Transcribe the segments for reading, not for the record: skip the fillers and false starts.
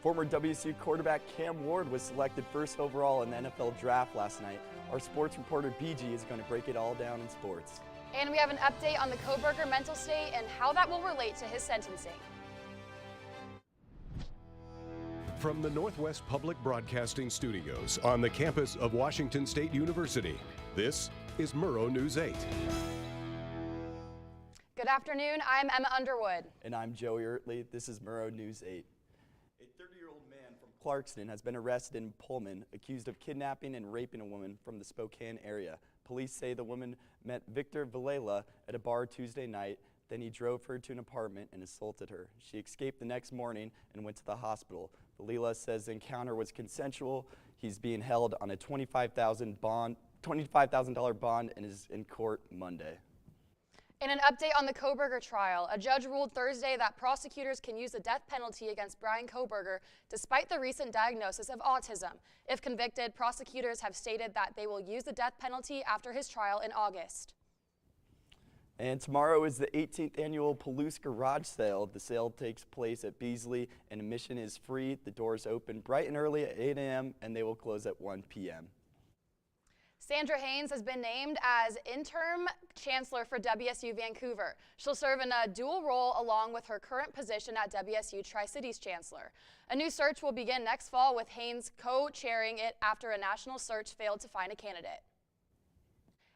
Former WSU quarterback Cam Ward was selected first overall in the NFL draft last night. Our sports reporter BG is going to break it all down in sports. And we have an update on the Kohberger mental state and how that will relate to his sentencing. From the Northwest Public Broadcasting Studios on the campus of Washington State University, this is Murrow News 8. Good afternoon, I'm Emma Underwood. And I'm Joey Ertley. This is Murrow News 8. A 30-year-old man from Clarkston has been arrested in Pullman, accused of kidnapping and raping a woman from the Spokane area. Police say the woman met Victor Villela at a bar Tuesday night. Then he drove her to an apartment and assaulted her. She escaped the next morning and went to the hospital. Villela says the encounter was consensual. He's being held on a $25,000 bond and is in court Monday. In an update on the Kohberger trial, a judge ruled Thursday that prosecutors can use the death penalty against Brian Kohberger despite the recent diagnosis of autism. If convicted, prosecutors have stated that they will use the death penalty after his trial in August. And tomorrow is the 18th annual Palouse Garage Sale. The sale takes place at Beasley and admission is free. The doors open bright and early at 8 a.m. and they will close at 1 p.m. Sandra Haynes has been named as interim chancellor for WSU Vancouver. She'll serve in a dual role along with her current position at WSU Tri-Cities chancellor. A new search will begin next fall with Haynes co-chairing it after a national search failed to find a candidate.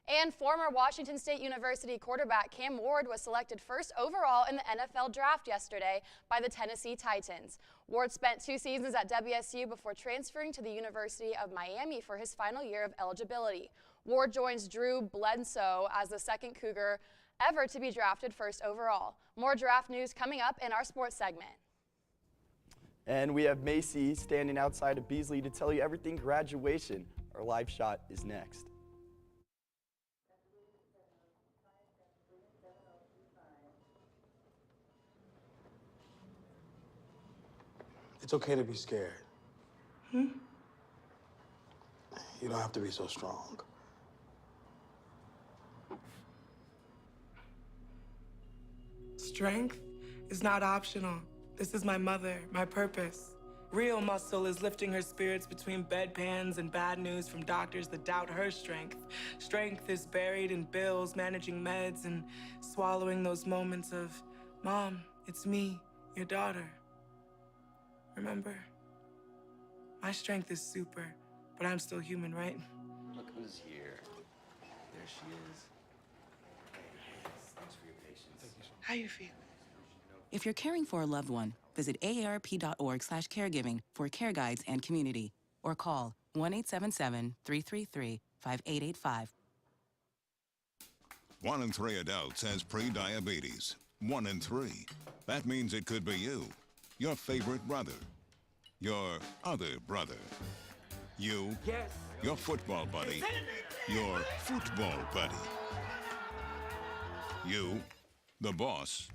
And former Washington State University quarterback Cam Ward was selected first overall in the NFL draft yesterday by the Tennessee Titans. Ward spent 2 seasons at WSU before transferring to the University of Miami for his final year of eligibility. Ward joins Drew Bledsoe as the second Cougar ever to be drafted first overall. More draft news coming up in our sports segment. And we have Macy standing outside of Beasley to tell you everything graduation. Our live shot is next. It's okay to be scared. You don't have to be so strong. Strength is not optional. This is my mother, my purpose. Real muscle is lifting her spirits between bedpans and bad news from doctors that doubt her strength. Strength is buried in bills, managing meds, and swallowing those moments of, Mom, it's me, your daughter. Remember? My strength is super, but I'm still human, right? Look who's here. There she is. Hey, thanks for your patience. How you feel? If you're caring for a loved one, visit aarp.org/caregiving for care guides and community, or call 1-877-333-5885. 1 in 3 adults has pre-diabetes. 1 in 3. That means it could be you. Your favorite brother, your other brother, you, Yes. your football buddy, your football buddy, you, the boss's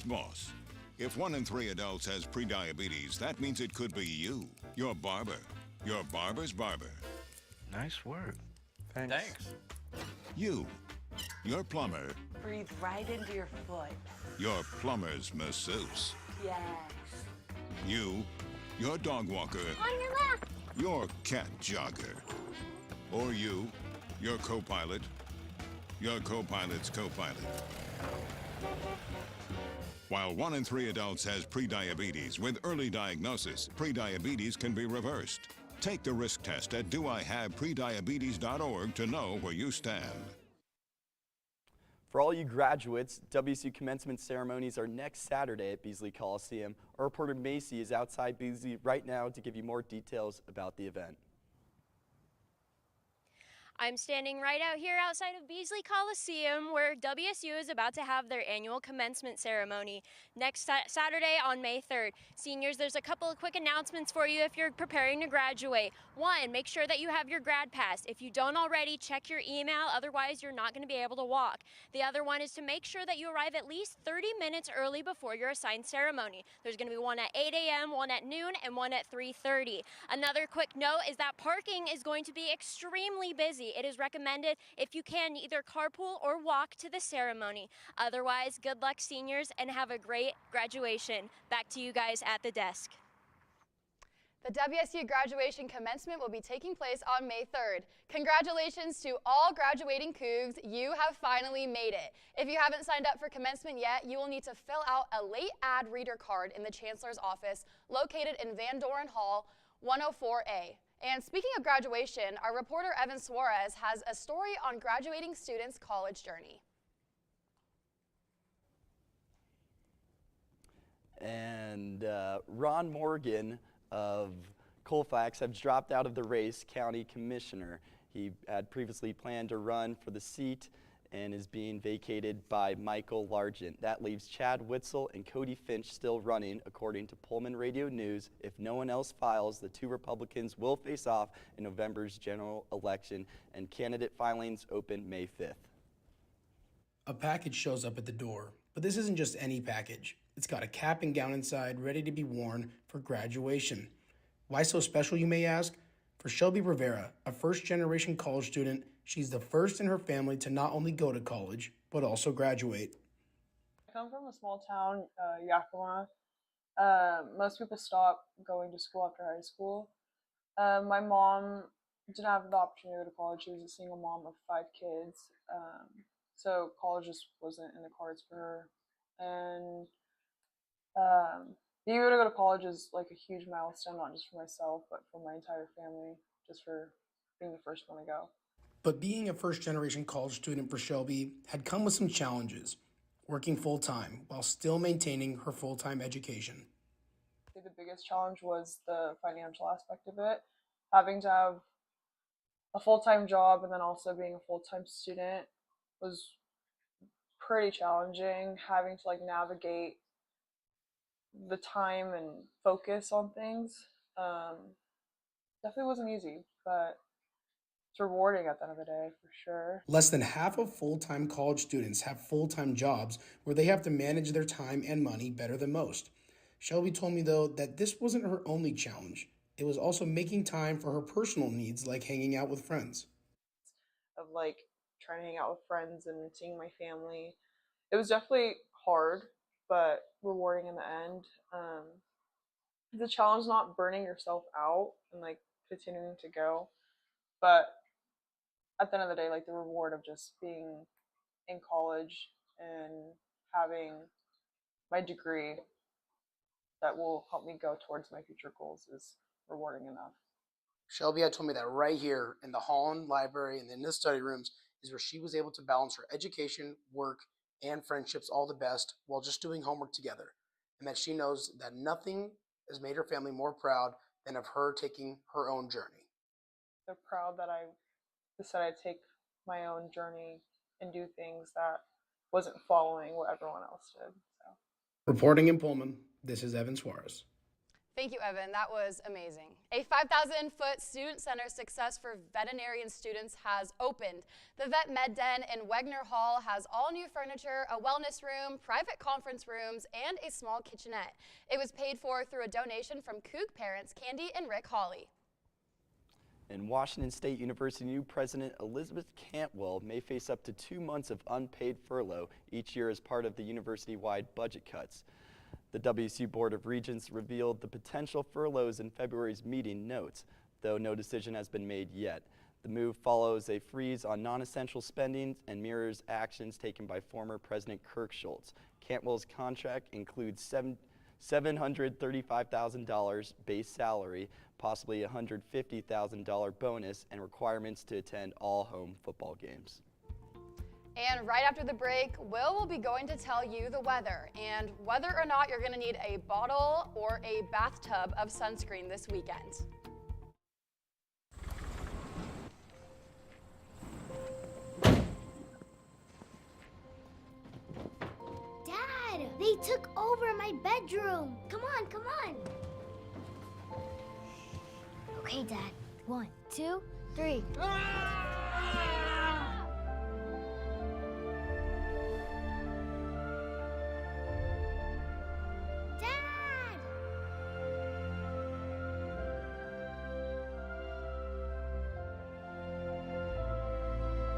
boss. If 1 in 3 adults has prediabetes, that means it could be you, your barber, your barber's barber. Nice work. Thanks. You, your plumber, Breathe right into your foot. your plumber's masseuse. Yes. You, your dog walker, On your left. your cat jogger. Or you, your co-pilot, your co-pilot's co-pilot. While 1 in 3 adults has prediabetes, with early diagnosis, prediabetes can be reversed. Take the risk test at doihaveprediabetes.org to know where you stand. For all you graduates, WSU commencement ceremonies are next Saturday at Beasley Coliseum. Our reporter Macy is outside Beasley right now to give you more details about the event. I'm standing right out here outside of Beasley Coliseum where WSU is about to have their annual commencement ceremony next Saturday on May 3rd. Seniors, there's a couple of quick announcements for you if you're preparing to graduate. 1, make sure that you have your grad pass. If you don't already, check your email, otherwise you're not going to be able to walk. The other one is to make sure that you arrive at least 30 minutes early before your assigned ceremony. There's going to be one at 8 a.m., one at noon, and one at 3:30. Another quick note is that parking is going to be extremely busy. It is recommended, if you can, either carpool or walk to the ceremony. Otherwise, good luck, seniors, and have a great graduation. Back to you guys at the desk. The WSU graduation commencement will be taking place on May 3rd. Congratulations to all graduating Cougs. You have finally made it. If you haven't signed up for commencement yet, you will need to fill out a late ad reader card in the Chancellor's office located in Van Doren Hall 104A. And speaking of graduation, our reporter Evan Suarez has a story on graduating students' college journey. And Ron Morgan of Colfax has dropped out of the race, county commissioner. He had previously planned to run for the seat and is being vacated by Michael Largent. That leaves Chad Witzel and Cody Finch still running, according to Pullman Radio News. If no one else files, the two Republicans will face off in November's general election, and candidate filings open May 5th. A package shows up at the door, but this isn't just any package. It's got a cap and gown inside, ready to be worn for graduation. Why so special, you may ask? For Shelby Rivera, a first-generation college student, she's the first in her family to not only go to college, but also graduate. I come from a small town, Yakima. Most people stop going to school after high school. My mom didn't have the opportunity to go to college. She was a single mom of 5 kids. So college just wasn't in the cards for her. And being able to go to college is like a huge milestone, not just for myself, but for my entire family, just for being the first one to go. But being a first-generation college student for Shelby had come with some challenges, working full-time while still maintaining her full-time education. I think the biggest challenge was the financial aspect of it. Having to have a full-time job and then also being a full-time student was pretty challenging, having to navigate the time and focus on things. Definitely wasn't easy, but it's rewarding at the end of the day, for sure. Less than half of full-time college students have full-time jobs where they have to manage their time and money better than most. Shelby told me, though, that this wasn't her only challenge. It was also making time for her personal needs, like hanging out with friends. Of trying to hang out with friends and seeing my family. It was definitely hard, but rewarding in the end. It's a challenge not burning yourself out and continuing to go. But at the end of the day, the reward of just being in college and having my degree that will help me go towards my future goals is rewarding enough. Shelby had told me that right here in the hall and library and in the study rooms is where she was able to balance her education, work, and friendships all the best while just doing homework together, and that she knows that nothing has made her family more proud than of her taking her own journey. They're proud that I decided to take my own journey and do things that wasn't following what everyone else did. So. Reporting in Pullman, this is Evan Suarez. Thank you, Evan. That was amazing. A 5,000-foot student center success for veterinarian students has opened. The Vet Med Den in Wegner Hall has all new furniture, a wellness room, private conference rooms, and a small kitchenette. It was paid for through a donation from Coug parents Candy and Rick Hawley. In Washington State University, new President Elizabeth Cantwell may face up to 2 months of unpaid furlough each year as part of the university-wide budget cuts. The WSU Board of Regents revealed the potential furloughs in February's meeting notes, though no decision has been made yet. The move follows a freeze on non-essential spending and mirrors actions taken by former President Kirk Schultz. Cantwell's contract includes $735,000 base salary, possibly a $150,000 bonus, and requirements to attend all home football games. And right after the break, Will will be going to tell you the weather and whether or not you're going to need a bottle or a bathtub of sunscreen this weekend. Dad, they took over my bedroom. Come on, come on. Okay, Dad. 1, 2, 3.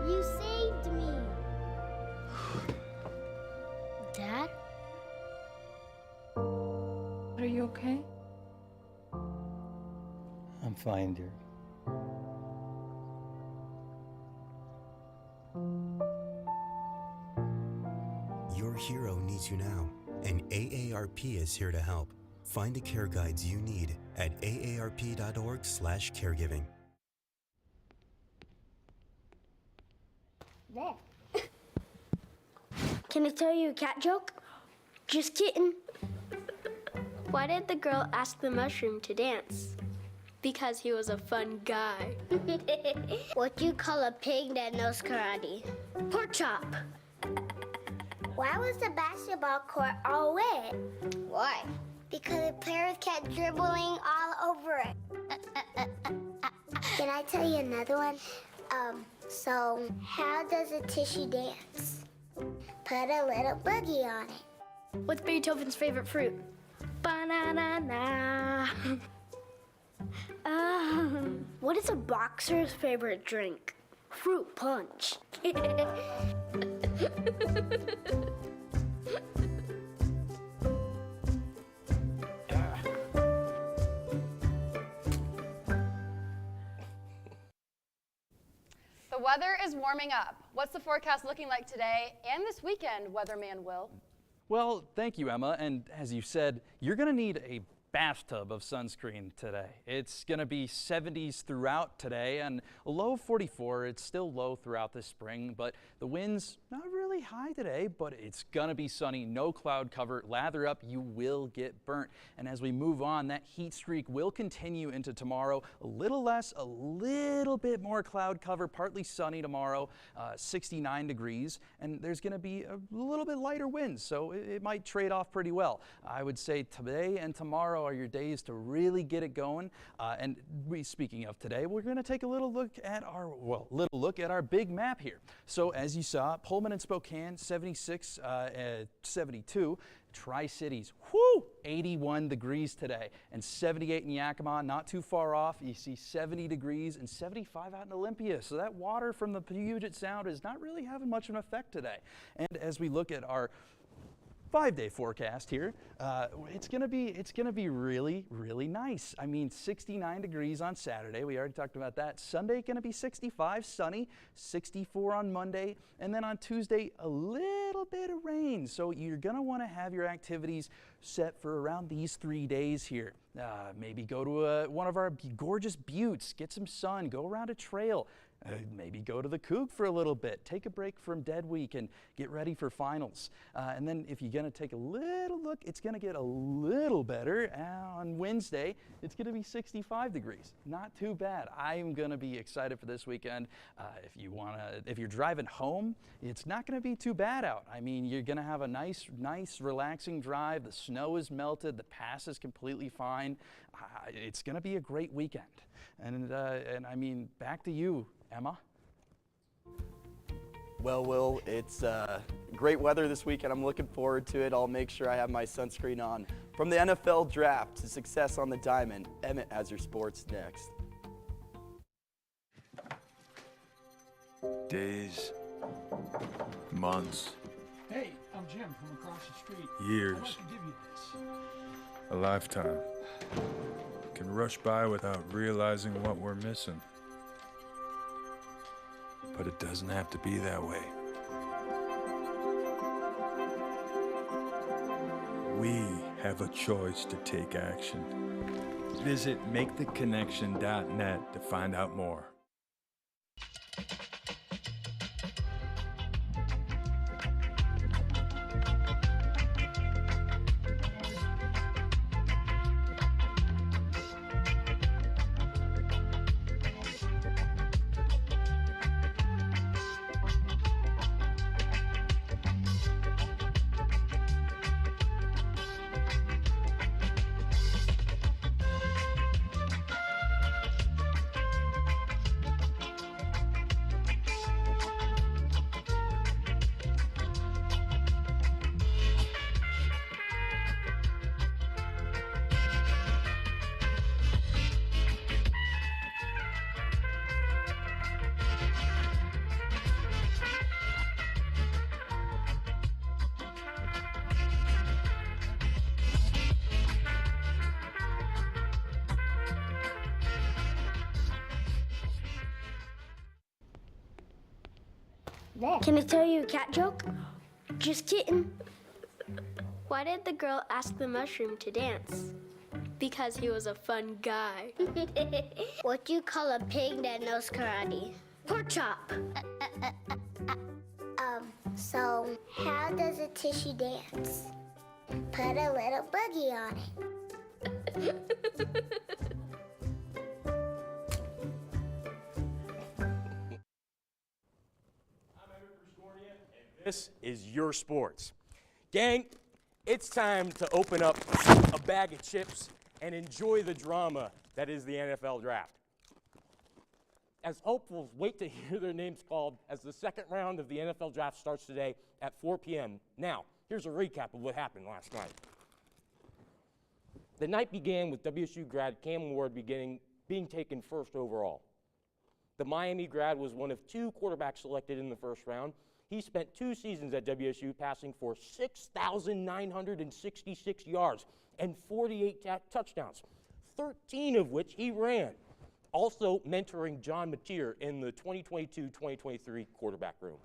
You saved me. Dad? Are you okay? I'm fine, dear. Your hero needs you now, and AARP is here to help. Find the care guides you need at aarp.org/caregiving. There. Can I tell you a cat joke? Just kidding. Why did the girl ask the mushroom to dance? Because he was a fun guy. What do you call a pig that knows karate? Pork chop. Why was the basketball court all wet? Why? Because the players kept dribbling all over it. Can I tell you another one? So how does a tissue dance? Put a little boogie on it. What's Beethoven's favorite fruit? Banana. What is a boxer's favorite drink? Fruit punch. The weather is warming up. What's the forecast looking like today and this weekend, Weatherman Will? Well, thank you, Emma. And as you said, you're going to need a bathtub of sunscreen today. It's going to be 70s throughout today and a low of 44. It's still low throughout this spring, but the wind's not really high today, but it's going to be sunny, no cloud cover. Lather up, you will get burnt. And as we move on, that heat streak will continue into tomorrow. A little less, a little bit more cloud cover, partly sunny tomorrow, 69 degrees, and there's going to be a little bit lighter winds, so it might trade off pretty well. I would say today and tomorrow are your days to really get it going. Speaking of today, we're going to take a little look at our big map here. So as you saw, Pullman and Spokane 76, 72. Tri-Cities, 81 degrees today, and 78 in Yakima, not too far off. You see 70 degrees and 75 out in Olympia. So that water from the Puget Sound is not really having much of an effect today. And as we look at our 5-day forecast here, it's gonna be really, really nice. I mean, 69 degrees on Saturday. We already talked about that. Sunday gonna be 65, sunny, 64 on Monday, and then on Tuesday a little bit of rain. So you're gonna want to have your activities set for around these 3 days here. Maybe go to one of our gorgeous buttes, get some sun, go around a trail. Maybe go to the Coug for a little bit, take a break from Dead Week and get ready for finals. And then if you're going to take a little look, it's going to get a little better. On Wednesday, it's going to be 65 degrees. Not too bad. I'm going to be excited for this weekend. If you're driving home, it's not going to be too bad out. I mean, you're going to have a nice, relaxing drive. The snow is melted. The pass is completely fine. It's going to be a great weekend. And I mean, back to you, Emma. Well, Will, it's great weather this weekend. I'm looking forward to it. I'll make sure I have my sunscreen on. From the NFL draft to success on the diamond, Emmett has your sports next. Days, months. Hey, I'm Jim from across the street. Years. I'd like to give you this. A lifetime. Can rush by without realizing what we're missing. But it doesn't have to be that way. We have a choice to take action. Visit maketheconnection.net to find out more. Can I tell you a cat joke? Just kidding. Why did the girl ask the mushroom to dance? Because he was a fun guy. What do you call a pig that knows karate? Pork chop. So how does a tissue dance? Put a little boogie on it. This is your sports. Gang, it's time to open up a bag of chips and enjoy the drama that is the NFL draft. As hopefuls wait to hear their names called as the second round of the NFL draft starts today at 4 p.m. Now, here's a recap of what happened last night. The night began with WSU grad Cam Ward being taken first overall. The Miami grad was one of two quarterbacks selected in the first round. He spent 2 seasons at WSU passing for 6,966 yards and 48 touchdowns, 13 of which he ran. Also mentoring John Mateer in the 2022-2023 quarterback room.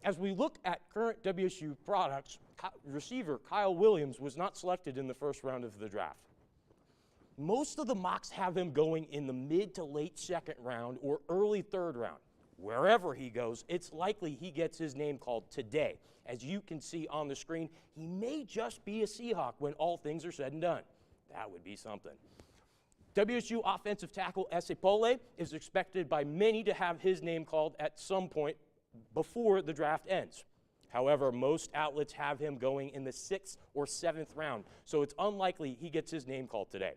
As we look at current WSU products, receiver Kyle Williams was not selected in the first round of the draft. Most of the mocks have him going in the mid to late second round or early third round. Wherever he goes, it's likely he gets his name called today. As you can see on the screen, he may just be a Seahawk when all things are said and done. That would be something. WSU offensive tackle Esepole is expected by many to have his name called at some point before the draft ends. However, most outlets have him going in the 6th or 7th round, so it's unlikely he gets his name called today.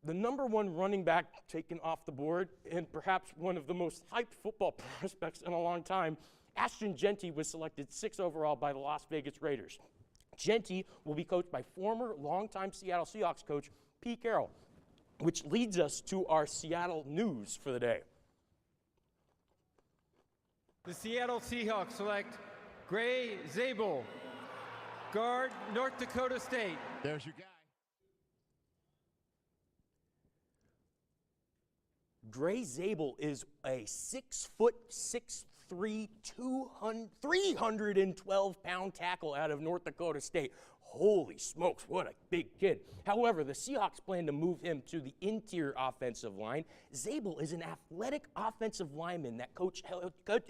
The number 1 running back taken off the board, and perhaps one of the most hyped football prospects in a long time, Ashton Jeanty was selected 6th overall by the Las Vegas Raiders. Jeanty will be coached by former longtime Seattle Seahawks coach Pete Carroll, which leads us to our Seattle news for the day. The Seattle Seahawks select Gray Zabel, guard, North Dakota State. There's your guy. Gray Zabel is a 6'6", 312-pound tackle out of North Dakota State. Holy smokes, what a big kid. However, the Seahawks plan to move him to the interior offensive line. Zabel is an athletic offensive lineman that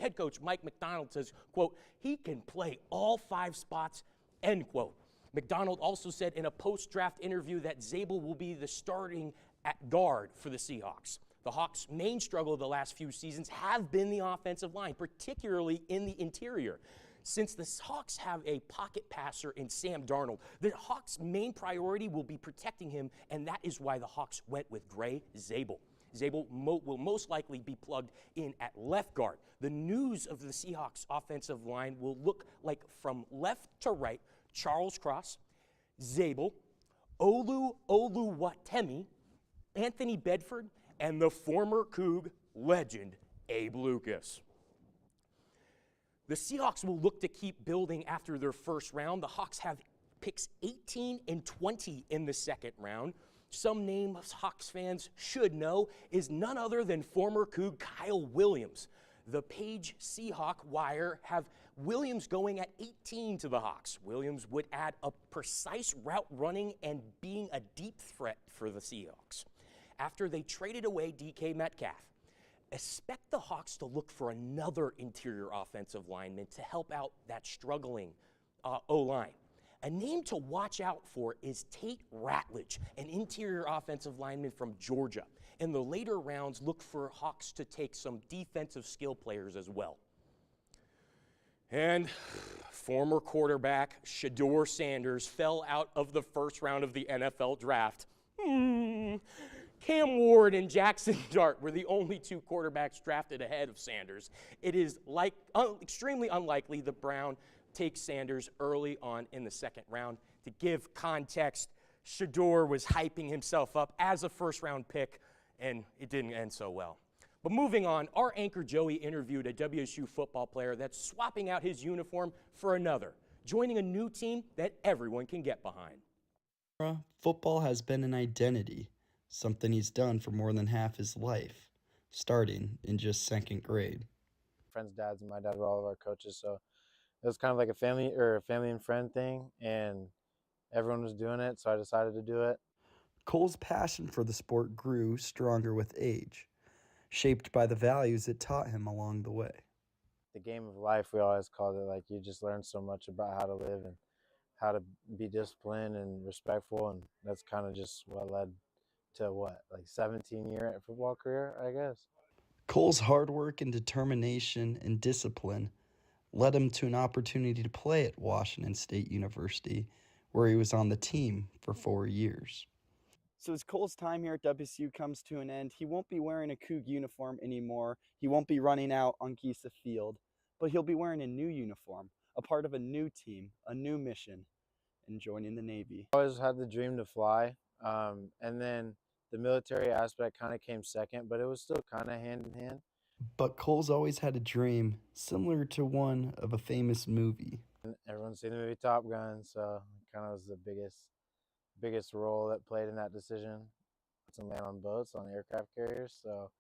head coach Mike McDonald says, quote, he can play all 5 spots, end quote. McDonald also said in a post-draft interview that Zabel will be the starting at guard for the Seahawks. The Hawks' main struggle of the last few seasons have been the offensive line, particularly in the interior. Since the Hawks have a pocket passer in Sam Darnold, the Hawks' main priority will be protecting him, and that is why the Hawks went with Gray Zabel. Zabel will most likely be plugged in at left guard. The news of the Seahawks' offensive line will look like from left to right, Charles Cross, Zabel, Olu Oluwatimi, Anthony Bedford, and the former Coug legend, Abe Lucas. The Seahawks will look to keep building after their first round. The Hawks have picks 18 and 20 in the second round. Some names Hawks fans should know is none other than former Coug Kyle Williams. The Page Seahawk Wire have Williams going at 18 to the Hawks. Williams would add a precise route running and being a deep threat for the Seahawks. After they traded away DK Metcalf, expect the Hawks to look for another interior offensive lineman to help out that struggling O-line. A name to watch out for is Tate Ratledge, an interior offensive lineman from Georgia. In the later rounds, look for Hawks to take some defensive skill players as well. And former quarterback Shedeur Sanders fell out of the first round of the NFL draft. Cam Ward and Jackson Dart were the only 2 quarterbacks drafted ahead of Sanders. It is extremely unlikely the Brown takes Sanders early on in the second round. To give context, Shedeur was hyping himself up as a first-round pick, and it didn't end so well. But moving on, our anchor Joey interviewed a WSU football player that's swapping out his uniform for another, joining a new team that everyone can get behind. Football has been an identity, something he's done for more than half his life. starting in just second grade. Friends' dads and my dad were all of our coaches, so it was kind of like a family and friend thing, and everyone was doing it, so I decided to do it. Cole's passion for the sport grew stronger with age, shaped by the values it taught him along the way. The game of life, we always called it. Like, you just learn so much about how to live and how to be disciplined and respectful, and that's kind of just what led to 17-year football career, I guess. Cole's hard work and determination and discipline led him to an opportunity to play at Washington State University, where he was on the team for 4 years. So as Cole's time here at WSU comes to an end, he won't be wearing a Coug uniform anymore. He won't be running out on Giesa Field, but he'll be wearing a new uniform, a part of a new team, a new mission, and joining the Navy. I always had the dream to fly, and then the military aspect kind of came second, but it was still kind of hand in hand. But Cole's always had a dream similar to one of a famous movie. Everyone's seen the movie Top Gun, so it kind of was the biggest role that played in that decision. To land on boats, on aircraft carriers, so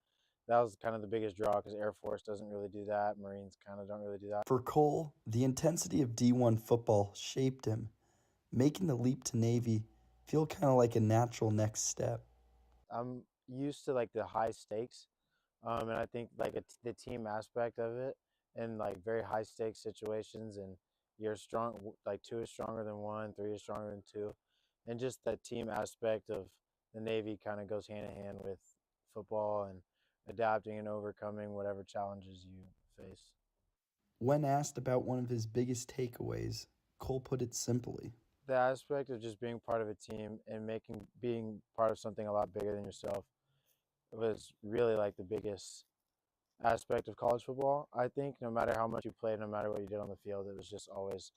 that was kind of the biggest draw, because Air Force doesn't really do that, Marines kind of don't really do that. For Cole, the intensity of D1 football shaped him, making the leap to Navy feel kind of like a natural next step. I'm used to like the high stakes, and I think like the team aspect of it, and like very high stakes situations, and you're strong, like 2 is stronger than 1, 3 is stronger than 2, and just that team aspect of the Navy kind of goes hand in hand with football and adapting and overcoming whatever challenges you face. When asked about one of his biggest takeaways, Cole put it simply. The aspect of just being part of a team and being part of something a lot bigger than yourself was really like the biggest aspect of college football. I think no matter how much you played, no matter what you did on the field, it was just always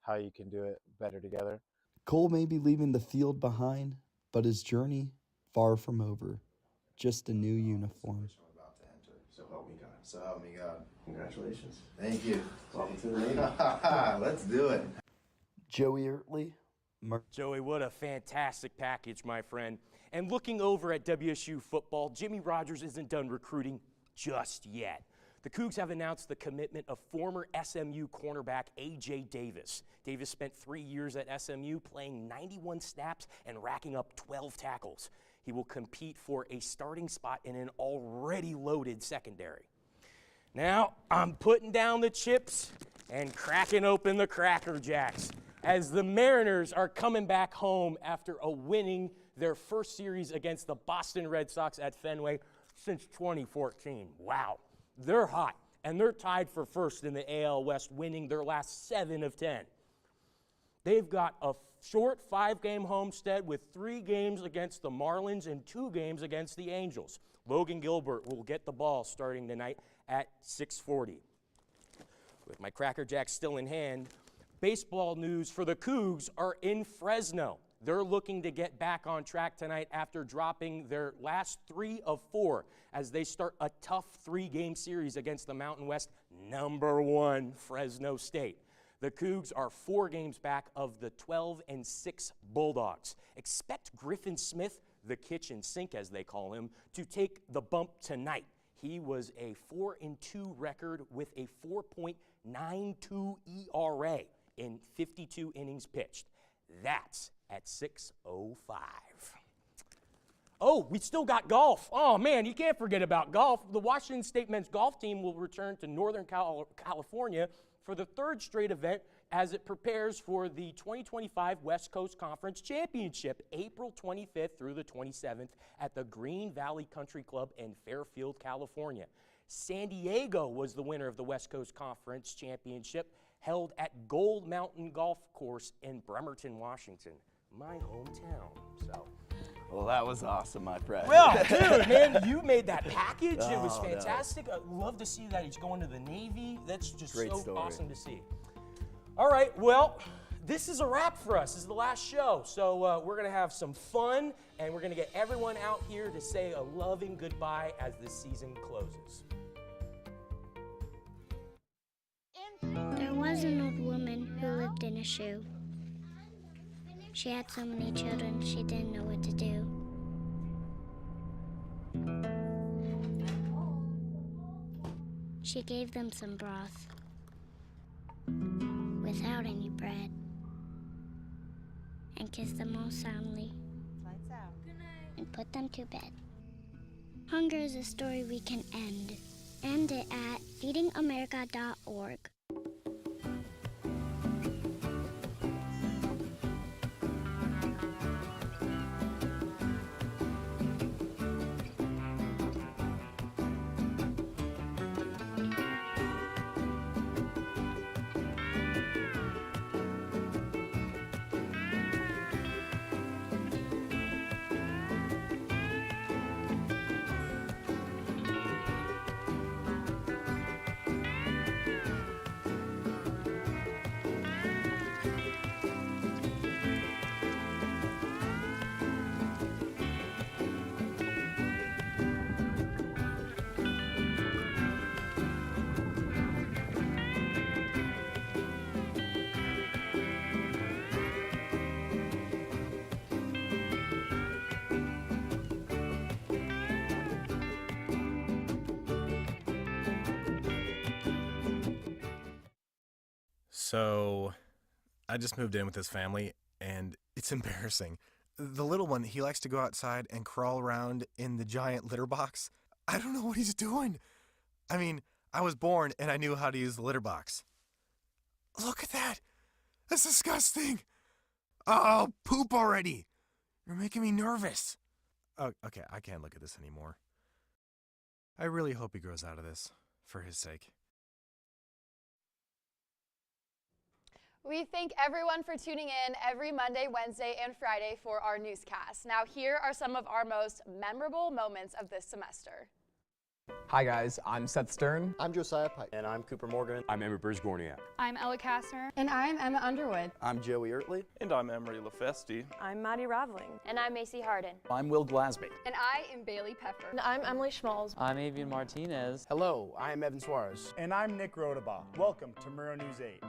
how you can do it better together. Cole may be leaving the field behind, but his journey far from over. Just a new uniform. About to enter. So help me God. So help me God. Congratulations. Thank you. Welcome to the Navy. Let's do it. Joey Ertley. Joey, what a fantastic package, my friend. And looking over at WSU football, Jimmy Rogers isn't done recruiting just yet. The Cougs have announced the commitment of former SMU cornerback A.J. Davis. Davis spent 3 years at SMU, playing 91 snaps and racking up 12 tackles. He will compete for a starting spot in an already loaded secondary. Now, I'm putting down the chips and cracking open the Cracker Jacks as the Mariners are coming back home after winning their first series against the Boston Red Sox at Fenway since 2014. Wow. They're hot, and they're tied for first in the AL West, winning their last 7 of 10. They've got a short 5-game homestand with 3 games against the Marlins and 2 games against the Angels. Logan Gilbert will get the ball starting tonight at 6:40. With my Cracker Jacks still in hand, baseball news for the Cougs are in Fresno. They're looking to get back on track tonight after dropping their last 3 of 4 as they start a tough 3-game series against the Mountain West #1 Fresno State. The Cougs are 4 games back of the 12-6 Bulldogs. Expect Griffin Smith, the kitchen sink as they call him, to take the bump tonight. He was a 4-2 record with a 4.92 ERA in 52 innings pitched. That's at 6:05. Oh, we still got golf. Oh, man, you can't forget about golf. The Washington State men's golf team will return to Northern California for the 3rd straight event as it prepares for the 2025 West Coast Conference Championship, April 25th through the 27th at the Green Valley Country Club in Fairfield, California. San Diego was the winner of the West Coast Conference Championship, held at Gold Mountain Golf Course in Bremerton, Washington, my hometown. So, well, that was awesome, my friend. Well, dude, man, you made that package. It was fantastic. I'd love to see that he's going to the Navy. That's just Great so story. awesome to see. All right, well, this is a wrap for us. This is the last show. So we're going to have some fun, and we're going to get everyone out here to say a loving goodbye as the season closes. There was an old woman who lived in a shoe. She had so many children, she didn't know what to do. She gave them some broth without any bread and kissed them all soundly. Lights out. Good night. And put them to bed. Hunger is a story we can end. End it at feedingamerica.org. So, I just moved in with this family, and it's embarrassing. The little one, he likes to go outside and crawl around in the giant litter box. I don't know what he's doing. I mean, I was born and I knew how to use the litter box. Look at that! That's disgusting! Oh, poop already! You're making me nervous. Oh, okay, I can't look at this anymore. I really hope he grows out of this, for his sake. We thank everyone for tuning in every Monday, Wednesday, and Friday for our newscast. Now, here are some of our most memorable moments of this semester. Hi guys, I'm Seth Stern. I'm Josiah Pike. And I'm Cooper Morgan. I'm Emery Bridge-Gorniak. I'm Ella Kastner. And I'm Emma Underwood. I'm Joey Ertley. And I'm Emery LaFesti. I'm Maddie Raveling. And I'm Macy Harden. I'm Will Glasby. And I am Bailey Peffer. And I'm Emily Schmalz. I'm Avian Martinez. Hello, I'm Evan Suarez. And I'm Nick Rodabaugh. Welcome to Murrow News 8.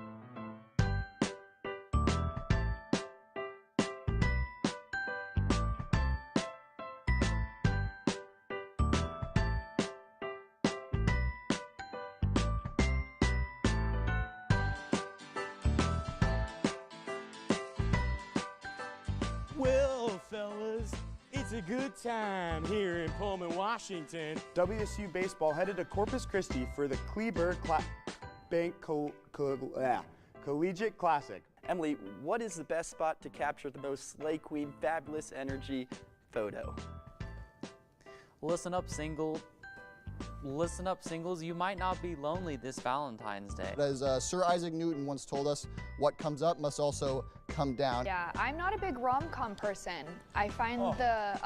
Well, fellas, it's a good time here in Pullman, Washington. WSU baseball headed to Corpus Christi for the Kleberg Collegiate Classic. Emily, what is the best spot to capture the most Slay Queen fabulous energy photo? Listen up, singles. You might not be lonely this Valentine's Day. As Sir Isaac Newton once told us, what comes up must also come down. Yeah, I'm not a big rom-com person. I find a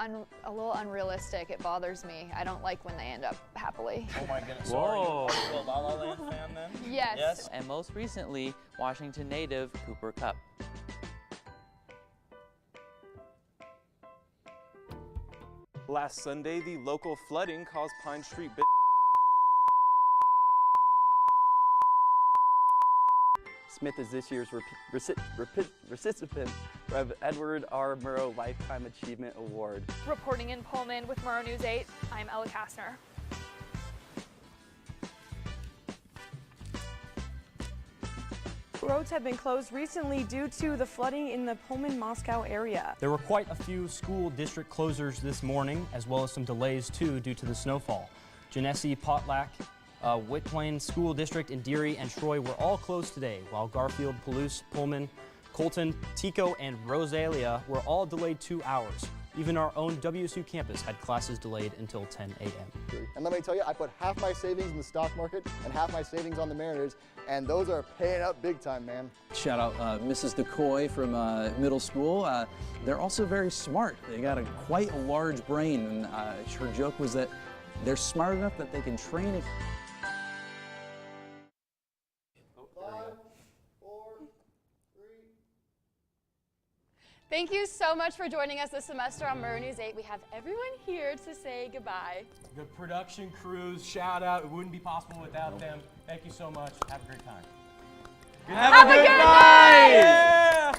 little unrealistic. It bothers me. I don't like when they end up happily. Oh my goodness. Sorry. Are you a La La Land fan then? Yes. And most recently, Washington native Cooper Kupp. Last Sunday, the local flooding caused Pine Street. Smith is this year's recipient of Edward R. Murrow Lifetime Achievement Award. Reporting in Pullman with Murrow News 8, I'm Ella Kastner. Roads have been closed recently due to the flooding in the Pullman-Moscow area. There were quite a few school district closures this morning, as well as some delays too due to the snowfall. Genesee, Potlack, Whit Plain School District, and Deary and Troy were all closed today, while Garfield, Palouse, Pullman, Colton, Tico, and Rosalia were all delayed 2 hours. Even our own WSU campus had classes delayed until 10 a.m. And let me tell you, I put half my savings in the stock market and half my savings on the Mariners, and those are paying up big time, man. Shout out Mrs. DeCoy from middle school. They're also very smart. They got quite a large brain, and her joke was that they're smart enough that they can train it. 5, 4, 3. Thank you so much for joining us this semester on Murrow News 8. We have everyone here to say goodbye. The production crews, shout out. It wouldn't be possible without them. Thank you so much. Have a great time. Have a good night! Yeah!